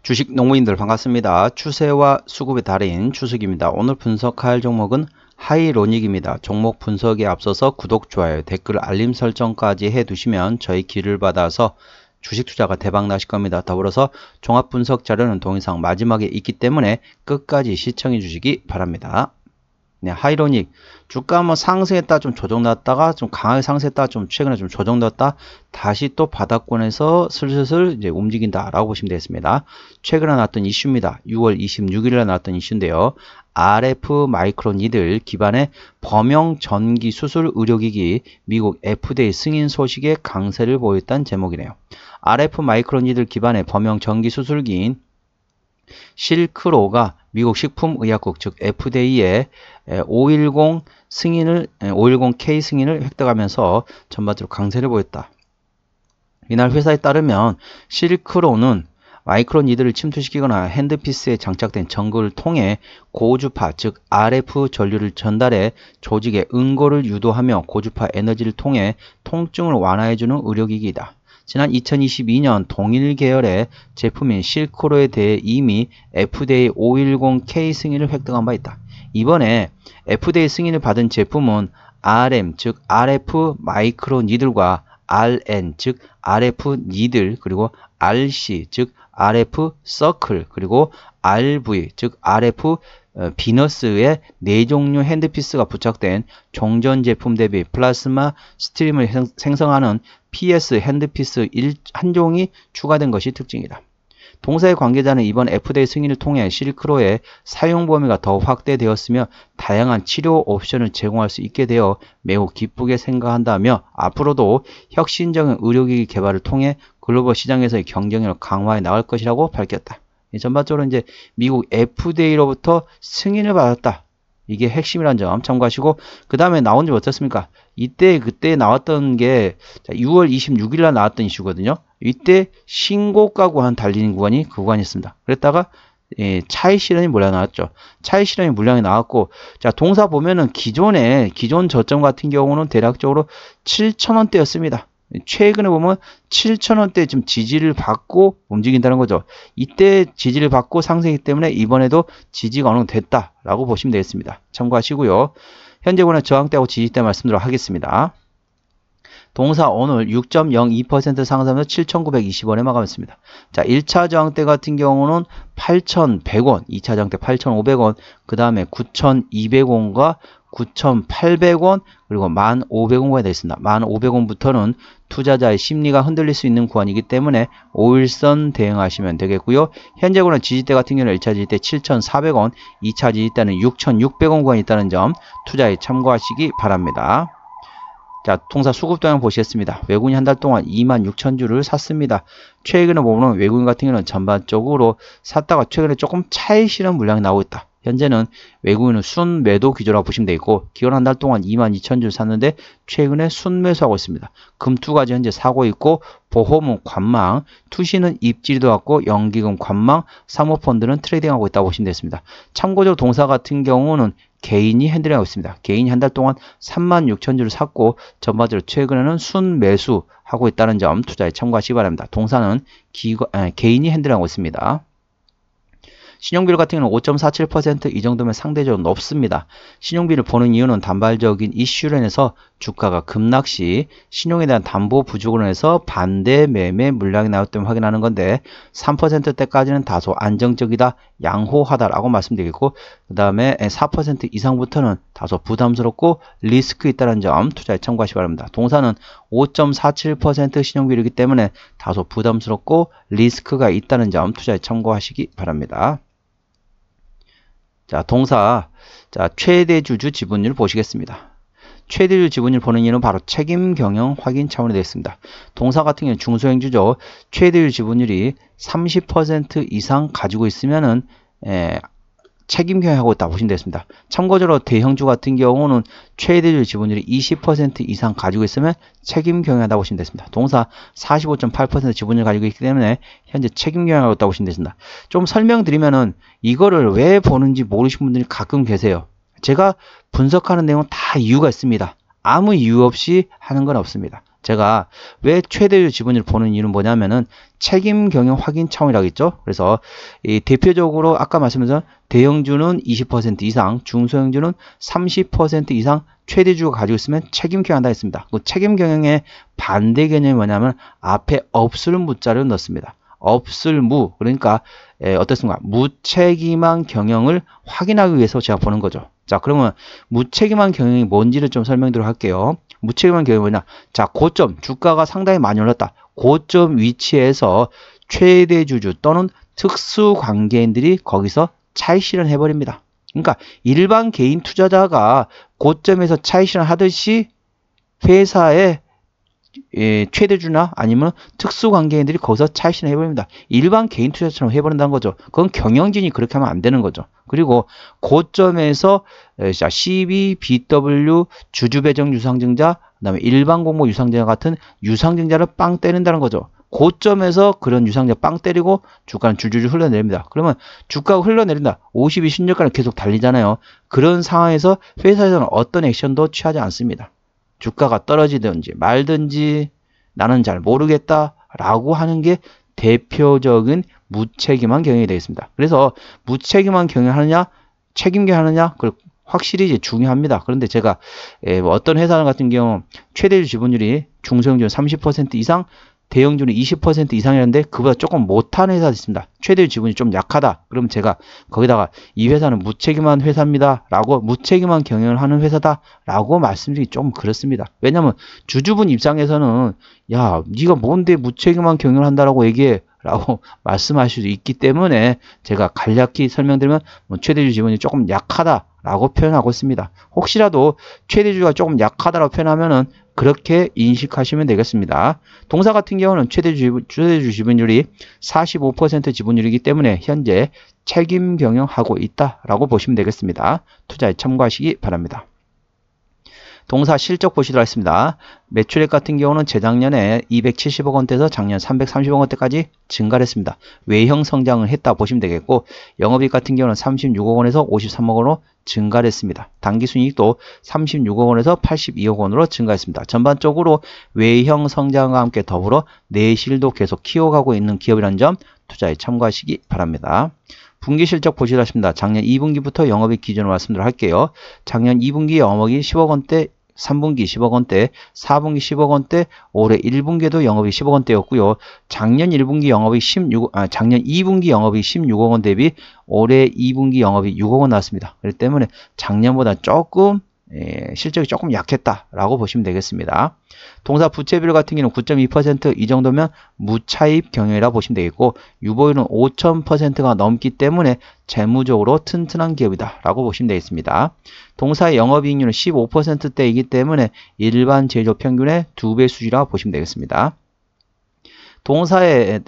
주식 농부인들 반갑습니다. 추세와 수급의 달인 추석입니다. 오늘 분석할 종목은 하이로닉입니다. 종목 분석에 앞서서 구독, 좋아요, 댓글, 알림 설정까지 해두시면 저희 길을 받아서 주식 투자가 대박 나실 겁니다. 더불어서 종합 분석 자료는 동영상 마지막에 있기 때문에 끝까지 시청해 주시기 바랍니다. 네, 하이로닉 주가 한번 상승했다 좀 조정 났다가 좀 강하게 상승했다 좀 최근에 좀 조정되었다 다시 또 바닥권에서 슬슬 이제 움직인다라고 보시면 되겠습니다. 최근에 나왔던 이슈입니다. 6월 26일에 나왔던 이슈인데요. RF 마이크로 니들 기반의 범용 전기 수술 의료기기 미국 FDA 승인 소식에 강세를 보였다는 제목이네요. RF 마이크로 니들 기반의 범용 전기 수술기인 실크로가 미국 식품의약국 즉 FDA의 510K 승인을 획득하면서 전반적으로 강세를 보였다. 이날 회사에 따르면 실크로는 마이크로 니들을 침투시키거나 핸드피스에 장착된 전구를 통해 고주파 즉 RF 전류를 전달해 조직의 응고를 유도하며 고주파 에너지를 통해 통증을 완화해주는 의료기기이다. 지난 2022년 동일 계열의 제품인 실크로에 대해 이미 FDA 510K 승인을 획득한 바 있다. 이번에 FDA 승인을 받은 제품은 RM 즉 RF 마이크로 니들과 RN 즉 RF 니들 그리고 RC 즉 RF 서클 그리고 RV 즉 RF 비너스의 4종류 핸드피스가 부착된 종전 제품 대비 플라스마 스트림을 생성하는 PS 핸드피스 한 종이 추가된 것이 특징이다. 동사의 관계자는 이번 FDA 승인을 통해 실크로의 사용 범위가 더 확대되었으며 다양한 치료 옵션을 제공할 수 있게 되어 매우 기쁘게 생각한다며 앞으로도 혁신적인 의료기기 개발을 통해 글로벌 시장에서의 경쟁력을 강화해 나갈 것이라고 밝혔다. 전반적으로 이제 미국 FDA로부터 승인을 받았다. 이게 핵심이라는 점 참고하시고 그 다음에 나온 점 어떻습니까? 그때 나왔던 게 6월 26일 날 나왔던 이슈거든요. 이때 신고가구 한 달리는 구간이 그 구간이었습니다. 그랬다가 차익 실현이 물량이 나왔죠. 차익 실현이 물량이 나왔고 자 동사 보면은 기존 저점 같은 경우는 대략적으로 7,000원대였습니다. 최근에 보면 7,000원대 좀 지지를 받고 움직인다는 거죠. 이때 지지를 받고 상승했기 때문에 이번에도 지지가 어느 정도 됐다라고 보시면 되겠습니다. 참고하시고요. 현재 구간의 저항대하고 지지대 말씀드리도록 하겠습니다. 동사 오늘 6.02% 상승하면서 7,920원에 마감했습니다. 자, 1차 저항대 같은 경우는 8,100원, 2차 저항대 8,500원, 그 다음에 9,200원과 9,800원 그리고 1,500원까지 되어 있습니다. 1,500원부터는 투자자의 심리가 흔들릴 수 있는 구간이기 때문에 5일선 대응하시면 되겠고요. 현재 구간 지지대 같은 경우는 1차 지지대 7,400원, 2차 지지대는 6,600원 구간이 있다는 점 투자에 참고하시기 바랍니다. 자, 동사 수급 동향 보시겠습니다. 외국인이 한 달 동안 26,000주를 샀습니다. 최근에 보면 외국인 같은 경우는 전반적으로 샀다가 최근에 조금 차익 실현 물량이 나오고 있다. 현재는 외국인은 순매도 기조라고 보시면 되겠고 기존 한 달 동안 22,000주를 샀는데 최근에 순매수하고 있습니다. 금투까지 현재 사고 있고 보험은 관망, 투시는 입지리도 갖고 연기금 관망, 사모펀드는 트레이딩하고 있다고 보시면 되겠습니다. 참고적으로 동사 같은 경우는 개인이 핸들링하고 있습니다. 개인이 한 달 동안 36,000주를 샀고 전반적으로 최근에는 순매수하고 있다는 점 투자에 참고하시기 바랍니다. 동사는 개인이 핸들링하고 있습니다. 신용비율 같은 경우는 5.47% 이 정도면 상대적으로 높습니다. 신용비를 보는 이유는 단발적인 이슈로 인해서 주가가 급락시 신용에 대한 담보 부족으로 인해서 반대 매매 물량이 나올 때 확인하는 건데 3%대까지는 다소 안정적이다, 양호하다라고 말씀드리겠고 그 다음에 4% 이상부터는 다소 부담스럽고 리스크 있다는 점 투자에 참고하시기 바랍니다. 동사는 5.47% 신용비율이기 때문에 다소 부담스럽고 리스크가 있다는 점 투자에 참고하시기 바랍니다. 자, 동사 최대주주 지분율 보시겠습니다. 최대주주 지분율 보는 이유는 바로 책임 경영 확인 차원이 되겠습니다. 동사 같은 경우는 중소형주죠. 최대주주 지분율이 30% 이상 가지고 있으면은 책임 경영하고 있다고 보시면 되겠습니다. 참고적으로 대형주 같은 경우는 최대주주 지분율이 20% 이상 가지고 있으면 책임 경영하다고 보시면 되겠습니다. 동사 45.8% 지분율 가지고 있기 때문에 현재 책임 경영하고 있다고 보시면 되겠습니다. 좀 설명드리면은 이거를 왜 보는지 모르시는 분들이 가끔 계세요. 제가 분석하는 내용은 다 이유가 있습니다. 아무 이유 없이 하는 건 없습니다. 제가 왜 최대주 지분율을 보는 이유는 뭐냐면은 책임 경영 확인 차원이라고 했죠. 그래서 이 대표적으로 아까 말씀드린 대형주는 20% 이상, 중소형주는 30% 이상 최대주가 가지고 있으면 책임 경영한다 했습니다. 그 책임 경영의 반대 개념이 뭐냐면 앞에 없을 무자를 넣습니다. 없을 무, 그러니까 어떻습니까? 무책임한 경영을 확인하기 위해서 제가 보는 거죠. 자, 그러면 무책임한 경영이 뭔지를 좀 설명드리도록 할게요. 무책임한 경영이 뭐냐? 자, 고점, 주가가 상당히 많이 올랐다. 고점 위치에서 최대주주 또는 특수관계인들이 거기서 차익 실현해버립니다. 그러니까 일반 개인 투자자가 고점에서 차익 실현하듯이 회사의 최대주나 아니면 특수관계인들이 거기서 차익 실현해버립니다. 일반 개인 투자처럼 해버린다는 거죠. 그건 경영진이 그렇게 하면 안 되는 거죠. 그리고 고점에서 CB, BW, 주주배정 유상증자, 그 다음에 일반 공모 유상증자 같은 유상증자를 빵 때린다는 거죠. 고점에서 그런 유상증자 빵 때리고 주가는 줄줄줄 흘러내립니다. 그러면 주가가 흘러내린다. 52신ju가는 계속 달리잖아요. 그런 상황에서 회사에서는 어떤 액션도 취하지 않습니다. 주가가 떨어지든지 말든지 나는 잘 모르겠다 라고 하는 게 대표적인 무책임한 경영이 되겠습니다. 그래서 무책임한 경영을 하느냐 책임 경영하느냐 그걸 확실히 이제 중요합니다. 그런데 제가 어떤 회사 같은 경우 최대주 지분율이 중소형주는 30% 이상 대형주는 20% 이상이었는데 그보다 조금 못한 회사도 있습니다. 최대주 지분이 좀 약하다. 그럼 제가 거기다가 이 회사는 무책임한 회사입니다. 라고 무책임한 경영을 하는 회사다. 라고 말씀드리기 좀 그렇습니다. 왜냐하면 주주분 입장에서는 야 네가 뭔데 무책임한 경영을 한다라고 얘기해. 라고 말씀하실 수 있기 때문에 제가 간략히 설명드리면 최대주 지분이 조금 약하다. 라고 표현하고 있습니다. 혹시라도 최대주가 조금 약하다라고 표현하면은 그렇게 인식하시면 되겠습니다. 동사 같은 경우는 최대주 지분율이 45% 지분율이기 때문에 현재 책임 경영하고 있다라고 보시면 되겠습니다. 투자에 참고하시기 바랍니다. 동사 실적 보시도록 하겠습니다. 매출액 같은 경우는 재작년에 270억 원대에서 작년 330억 원대까지 증가를 했습니다. 외형 성장을 했다 보시면 되겠고 영업이익 같은 경우는 36억 원에서 53억 원으로 증가를 했습니다. 당기순이익도 36억 원에서 82억 원으로 증가했습니다. 전반적으로 외형 성장과 함께 더불어 내실도 계속 키워가고 있는 기업이라는 점 투자에 참고하시기 바랍니다. 분기 실적 보시도록 하겠습니다. 작년 2분기부터 영업이익 기준으로 말씀드리도록 할게요. 작년 2분기 영업이익 10억 원대, 3분기 10억 원대, 4분기 10억 원대, 올해 1분기에도 영업이익 10억 원대였고요. 작년 1분기 영업이익 작년 2분기 영업이익 16억 원 대비 올해 2분기 영업이익 6억 원 나왔습니다. 그렇기 때문에 작년보다 조금 실적이 조금 약했다라고 보시면 되겠습니다. 동사 부채비율 같은 경우는 9.2% 이 정도면 무차입 경영이라 보시면 되겠고 유보율은 5,000%가 넘기 때문에 재무적으로 튼튼한 기업이다 라고 보시면 되겠습니다. 동사의 영업이익률은 15%대이기 때문에 일반 제조 평균의 2배 수준이라고 보시면 되겠습니다. 동사의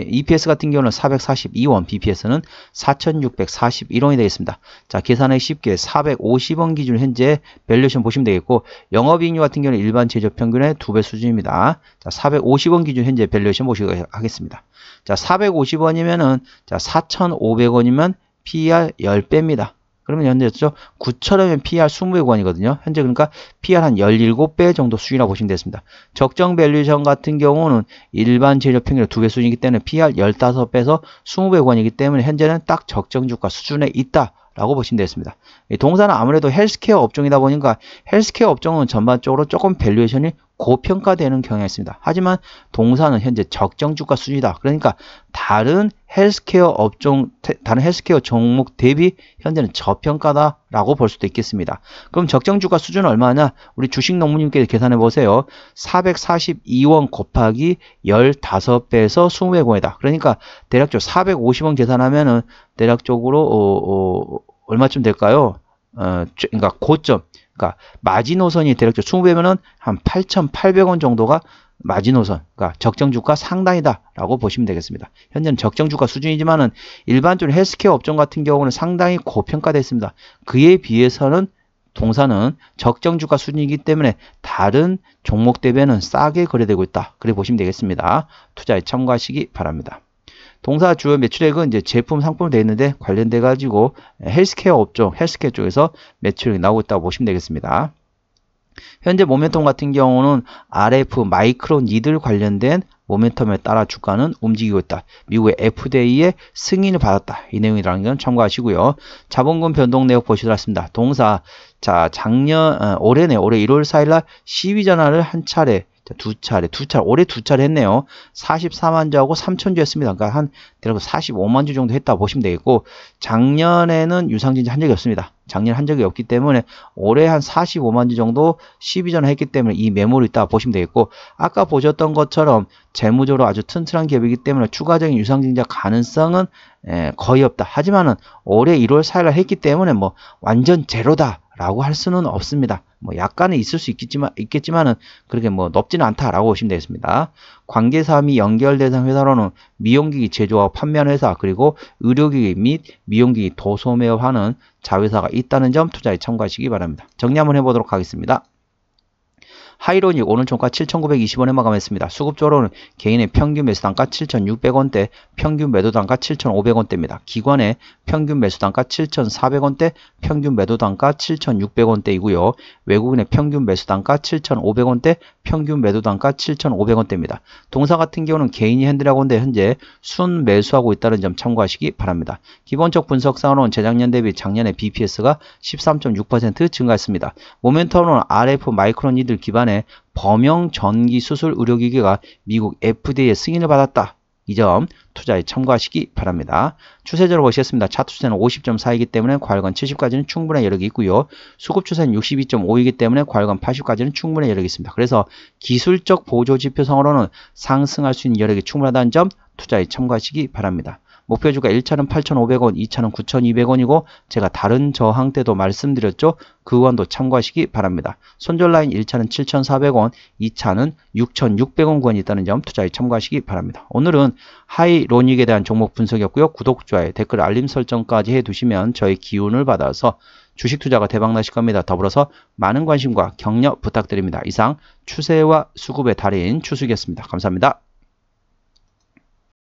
EPS 같은 경우는 442원, BPS는 4,641원이 되겠습니다. 자, 계산하기 쉽게 450원 기준 현재 밸류에이션 보시면 되겠고 영업이익률 같은 경우는 일반 제조 평균의 2배 수준입니다. 자, 450원 기준 현재 밸류에이션 보시도록 하겠습니다. 자, 450원이면은 자, 4,500원이면 PER 10배입니다. 그러면 현재 9,000원이면 PER 20배 원이거든요. 현재 그러니까 PER 한 17배 정도 수준이라고 보시면 되겠습니다. 적정 밸류에이션 같은 경우는 일반 제조 평균의 2배 수준이기 때문에 PER 15배에서 20배 원이기 때문에 현재는 딱 적정 주가 수준에 있다. 라고 보시면 되겠습니다. 동사는 아무래도 헬스케어 업종이다 보니까 헬스케어 업종은 전반적으로 조금 밸류에이션이 고평가되는 경향이 있습니다. 하지만 동사는 현재 적정 주가 수준이다. 그러니까 다른 헬스케어 업종, 다른 헬스케어 종목 대비 현재는 저평가다라고 볼 수도 있겠습니다. 그럼 적정 주가 수준은 얼마냐? 우리 주식 농부님께서 계산해 보세요. 442원 곱하기 15배에서 20배 원이다. 그러니까 대략적으로 450원 계산하면은 대략적으로 얼마쯤 될까요? 그러니까 고점. 그러니까 마지노선이 대략적으로 20배면은 한 8,800원 정도가 마지노선, 그러니까 적정 주가 상단이다 라고 보시면 되겠습니다. 현재는 적정 주가 수준이지만은 일반적으로 헬스케어 업종 같은 경우는 상당히 고평가되어 있습니다. 그에 비해서는 동사는 적정 주가 수준이기 때문에 다른 종목 대비는 싸게 거래되고 있다. 그래 보시면 되겠습니다. 투자에 참고하시기 바랍니다. 동사 주요 매출액은 이제 제품, 상품으로 되어 있는데 관련돼 가지고 헬스케어 업종, 헬스케어 쪽에서 매출액이 나오고 있다고 보시면 되겠습니다. 현재 모멘텀 같은 경우는 RF 마이크로 니들 관련된 모멘텀에 따라 주가는 움직이고 있다. 미국의 FDA의 승인을 받았다. 이 내용이라는 건 참고하시고요. 자본금 변동 내역 보시도록 하겠습니다. 동사, 자, 올해네, 올해 1월 4일날 시위 전화를 한 차례, 올해 두 차례 했네요. 44만 주하고 3천 주 했습니다. 그러니까 대략 45만 주 정도 했다고 보시면 되겠고, 작년에는 유상증자 한 적이 없습니다. 작년 한 적이 없기 때문에 올해 한 45만 주 정도 시비 전화 했기 때문에 이 매물이 있다 보시면 되겠고, 아까 보셨던 것처럼 재무적으로 아주 튼튼한 기업이기 때문에 추가적인 유상증자 가능성은 거의 없다. 하지만은 올해 1월 4일날 했기 때문에 뭐 완전 제로다 라고 할 수는 없습니다. 뭐 약간은 있을 수 있겠지만은 그렇게 뭐 높지는 않다라고 보시면 되겠습니다. 관계사 및 연결 대상 회사로는 미용기기 제조하고 판매하는 회사, 그리고 의료기기 및 미용기기 도소 매업하는 자회사가 있다는 점 투자에 참고하시기 바랍니다. 정리 한번 해보도록 하겠습니다. 하이로닉 오늘 종가 7,920원에 마감했습니다. 수급적으로는 개인의 평균 매수단가 7,600원대, 평균 매도단가 7,500원대입니다. 기관의 평균 매수단가 7,400원대, 평균 매도단가 7,600원대이고요. 외국인의 평균 매수단가 7,500원대, 평균 매도단가 7,500원대입니다. 동사 같은 경우는 개인이 핸들하고 있는데 현재 순 매수하고 있다는 점 참고하시기 바랍니다. 기본적 분석상으로는 재작년 대비 작년에 BPS가 13.6% 증가했습니다. 모멘텀으로는 RF 마이크론 니들 기반의 범용 전기 수술 의료기기가 미국 FDA의 승인을 받았다. 이 점 투자에 참고하시기 바랍니다. 추세적으로 보시겠습니다. 차트 추세는 50.4이기 때문에 과열관 70까지는 충분한 여력이 있고요. 수급 추세는 62.5이기 때문에 과열관 80까지는 충분한 여력이 있습니다. 그래서 기술적 보조 지표상으로는 상승할 수 있는 여력이 충분하다는 점 투자에 참고하시기 바랍니다. 목표주가 1차는 8,500원, 2차는 9,200원이고 제가 다른 저항 때도 말씀드렸죠. 그 구간도 참고하시기 바랍니다. 손절 라인 1차는 7,400원, 2차는 6,600원 구간이 있다는 점 투자에 참고하시기 바랍니다. 오늘은 하이로닉에 대한 종목 분석이었고요. 구독, 좋아요, 댓글, 알림 설정까지 해두시면 저의 기운을 받아서 주식 투자가 대박나실 겁니다. 더불어서 많은 관심과 격려 부탁드립니다. 이상 추세와 수급의 달인 추수기였습니다. 감사합니다.